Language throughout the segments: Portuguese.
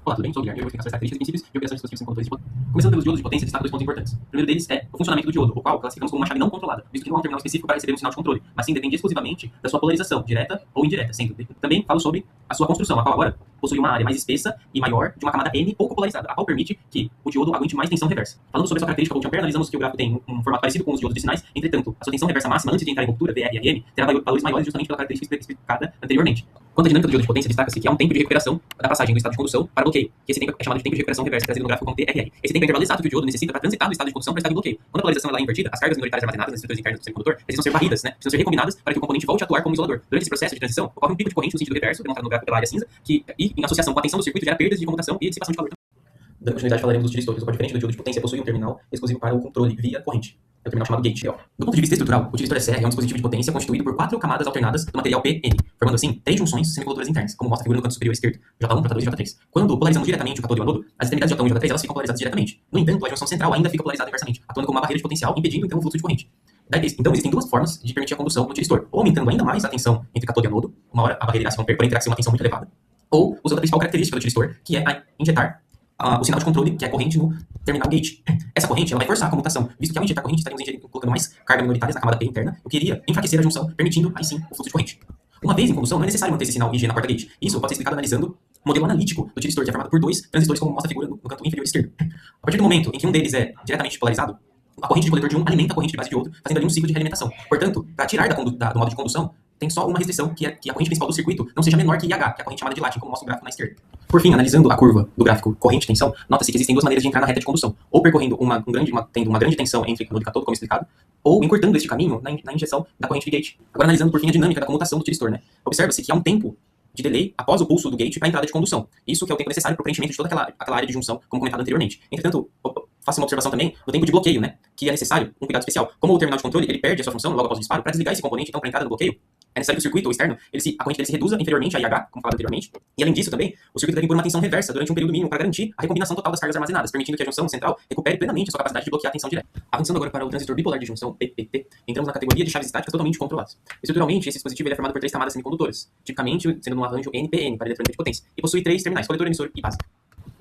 Olá, tudo bem? Sou o Guilherme e eu vou explicar as características e princípios de operação de dispositivos semicondutores de potência. Começando pelos diodos de potência, destaco dois pontos importantes. O primeiro deles é o funcionamento do diodo, o qual classificamos como uma chave não controlada, visto que não há um terminal específico para receber um sinal de controle, mas sim depende exclusivamente da sua polarização, direta ou indireta. Também falo sobre a sua construção, a qual agora possui uma área mais espessa e maior de uma camada N pouco polarizada, a qual permite que o diodo aguente mais tensão reversa. Falando sobre a sua característica voltampere, analisamos que o gráfico tem um formato parecido com os diodos de sinais, entretanto, a sua tensão reversa máxima antes de entrar em ruptura, VR e RM, terá valores maiores justamente pela característica especificada anteriormente. Quanto à dinâmica do diodo de potência, destaca-se que há um tempo de recuperação da passagem do estado de condução para bloqueio, que esse tempo é chamado de tempo de recuperação reversa, trazido no gráfico como TRR. Esse tempo é o intervalo exato que o diodo necessita para transitar do estado de condução para o estado de bloqueio. Quando a polarização é invertida, as cargas minoritárias armazenadas nas estruturas internas do semicondutor precisam ser varridas, precisam ser recombinadas para que o componente volte a atuar como isolador. Durante esse processo de transição, ocorre um pico de corrente no sentido reverso, demonstrado no gráfico pela área cinza, e em associação com a tensão do circuito gera perdas de comutação e dissipação de calor. Dando continuidade, falaremos dos utilistores, o qual, diferente do diodo de potência, possui um terminal exclusivo para o controle via corrente. É o terminal chamado gate. Do ponto de vista estrutural, o utilizador SR é um dispositivo de potência constituído por 4 camadas alternadas do material PN, formando assim 3 junções semicondutoras internas, como mostra a figura no canto superior esquerdo, J1, J2 e J3. Quando polarizamos diretamente o catodo e o anodo, as extremidades J1 e J3 elas ficam polarizadas diretamente. No entanto, a junção central ainda fica polarizada inversamente, atuando como uma barreira de potencial, impedindo então o fluxo de corrente. Então, existem duas formas de permitir a condução do utilizador, ou aumentando ainda mais a tensão entre catodo e anodo, uma hora a barreira irá se romper, porém terá que ser uma tensão muito elevada, ou usando a principal característica do utilizador, que é a injetar o sinal de controle, que é a corrente no terminal gate. Essa corrente ela vai forçar a comutação, visto que ao injetar a corrente estaremos colocando mais carga minoritárias na camada P interna, o que iria enfraquecer a junção, permitindo aí sim o fluxo de corrente. Uma vez em condução, não é necessário manter esse sinal IG na porta gate. Isso pode ser explicado analisando o modelo analítico do utilizador, que é formado por 2 transistores, como mostra a figura no canto inferior esquerdo. A partir do momento em que um deles é diretamente polarizado, a corrente de coletor de um alimenta a corrente de base de outro, fazendo ali um ciclo de realimentação. Portanto, para tirar do modo de condução, tem só uma restrição, que é que a corrente principal do circuito não seja menor que IH, que é a corrente chamada de Latin, como mostra o gráfico na esquerda. Por fim, analisando a curva do gráfico corrente-tensão, nota-se que existem duas maneiras de entrar na reta de condução, ou percorrendo tendo uma grande tensão entre anodo e catodo, como explicado, ou encurtando este caminho na injeção da corrente de gate. Agora, analisando por fim a dinâmica da comutação do utilizador, Observa-se que há um tempo de delay após o pulso do gate para a entrada de condução. Isso que é o tempo necessário para o preenchimento de toda aquela área de junção, como comentado anteriormente. Entretanto, faça uma observação também no tempo de bloqueio, que é necessário um cuidado especial. Como o terminal de controle ele perde a sua função logo após o disparo, para desligar esse componente, então, para a entrada do bloqueio, é necessário que o circuito externo, a corrente dele se reduza inferiormente a IH, como falado anteriormente. E além disso também, o circuito deve impor uma tensão reversa durante um período mínimo para garantir a recombinação total das cargas armazenadas, permitindo que a junção central recupere plenamente a sua capacidade de bloquear a tensão direta. Avançando agora para o transistor bipolar de junção, PPT, entramos na categoria de chaves estáticas totalmente controladas. Estruturalmente, esse dispositivo ele é formado por 3 camadas semicondutoras, tipicamente sendo num arranjo NPN, para eletrônica de potência, e possui 3 terminais, coletor, emissor e base.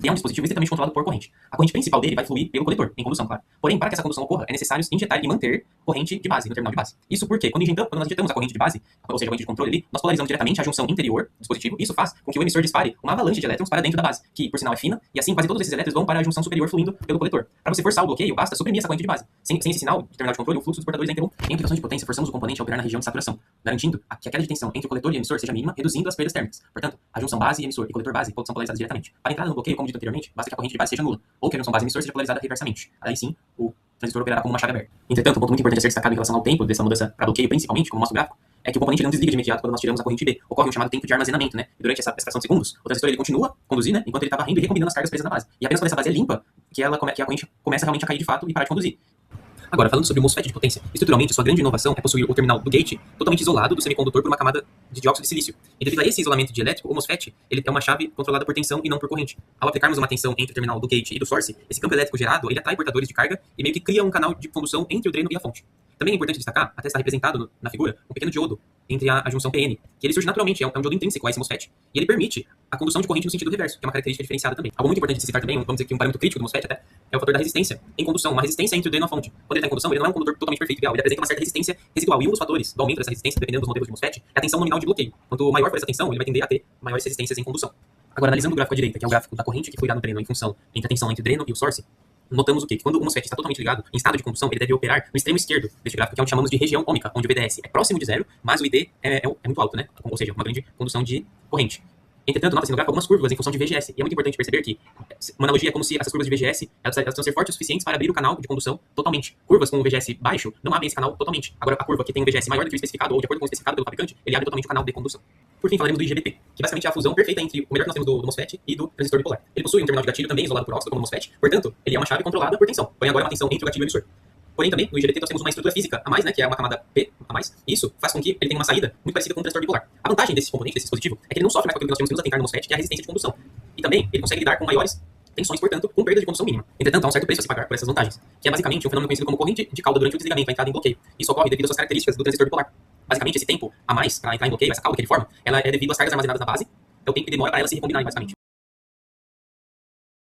E é um dispositivo estritamente controlado por corrente. A corrente principal dele vai fluir pelo coletor, em condução, claro. Porém, para que essa condução ocorra, é necessário injetar e manter corrente de base, no terminal de base. Isso porque, quando nós injetamos a corrente de base, ou seja, a corrente de controle ali, nós polarizamos diretamente a junção interior do dispositivo, e isso faz com que o emissor dispare uma avalanche de elétrons para dentro da base, que, por sinal, é fina, e assim quase todos esses elétrons vão para a junção superior fluindo pelo coletor. Para você forçar o bloqueio, basta suprimir essa corrente de base. Sem esse sinal de terminal de controle, o fluxo dos portadores é interrompido. Em aplicações de potência, forçamos o componente a operar na região de saturação, garantindo que a queda de tensão entre o coletor e o emissor seja mínima, reduzindo as perdas térmicas. Portanto, a junção base, emissor e coletor base são polarizadas diretamente. Para entrar no bloqueio, como dito anteriormente, basta que a corrente de base seja nula, ou que a junção base-emissor seja polarizada reversamente. Aí sim, o transistor operará como uma chave aberta. Entretanto, um ponto muito importante a ser destacado em relação ao tempo dessa mudança para bloqueio, principalmente, como mostra o gráfico, é que o componente não desliga de imediato quando nós tiramos a corrente B. Ocorre um chamado tempo de armazenamento, E durante essa fração de segundos, o transistor ele continua a conduzir, enquanto ele está varrendo e recombinando as cargas presas na base. E apenas quando essa base é limpa, que a corrente começa realmente a cair de fato e parar de conduzir. Agora, falando sobre o MOSFET de potência, estruturalmente, sua grande inovação é possuir o terminal do gate totalmente isolado do semicondutor por uma camada de dióxido de silício. E devido a esse isolamento dielétrico, o MOSFET ele é uma chave controlada por tensão e não por corrente. Ao aplicarmos uma tensão entre o terminal do gate e do source, esse campo elétrico gerado ele atrai portadores de carga e meio que cria um canal de condução entre o dreno e a fonte. Também é importante destacar, até está representado na figura, um pequeno diodo entre a junção PN, que ele surge naturalmente, é um diodo intrínseco a esse MOSFET, e ele permite a condução de corrente no sentido reverso, que é uma característica diferenciada também. Algo muito importante de citar também, vamos dizer que um parâmetro crítico do MOSFET até, é o fator da resistência em condução, uma resistência entre o dreno e a fonte. Quando ele está em condução, ele não é um condutor totalmente perfeito ideal, ele apresenta uma certa resistência residual, e um dos fatores do aumento dessa resistência, dependendo dos modelos de MOSFET, é a tensão nominal de bloqueio. Quanto maior for essa tensão, ele vai tender a ter maiores resistências em condução. Agora, analisando o gráfico à direita, que é o gráfico da corrente que fluirá no dreno em função entre a tensão entre o dreno e o source, notamos o quê? Que quando o MOSFET está totalmente ligado em estado de condução, ele deve operar no extremo esquerdo deste gráfico, que é o que chamamos de região ômica, onde o VDS é próximo de zero, mas o ID é muito alto, Ou seja, uma grande condução de corrente. Entretanto, nota-se no gráfico algumas curvas em função de VGS, e é muito importante perceber que uma analogia é como se essas curvas de VGS elas precisam ser fortes o suficientes para abrir o canal de condução totalmente. Curvas com o VGS baixo não abrem esse canal totalmente. Agora, a curva que tem um VGS maior do que o especificado, ou de acordo com o especificado pelo fabricante, ele abre totalmente o canal de condução. Por fim, falaremos do IGBT, que basicamente é a fusão perfeita entre o melhor que nós temos do MOSFET e do transistor bipolar. Ele possui um terminal de gatilho também isolado por óxido, como o MOSFET, portanto, ele é uma chave controlada por tensão. Porém, agora é uma tensão entre o gatilho e o emissor. Porém, também, no IGBT nós temos uma estrutura física a mais, que é uma camada P a mais. Isso faz com que ele tenha uma saída muito parecida com o transistor bipolar. A vantagem desse componente, desse dispositivo, é que ele não sofre mais com aquilo que nós temos a tentar no MOSFET, que é a resistência de condução. E também, ele consegue lidar com maiores tensões, portanto, com perda de condução mínima. Entretanto, há um certo preço a se pagar por essas vantagens, que é basicamente um fenômeno conhecido como corrente de cauda durante o desligamento, a entrada em bloqueio. Isso ocorre devido às suas características do transistor bipolar. Basicamente, esse tempo a mais para entrar em bloqueio, essa cauda que ele forma, ela é devido às cargas armazenadas na base, é o tempo que demora para ela se recombinar, basicamente.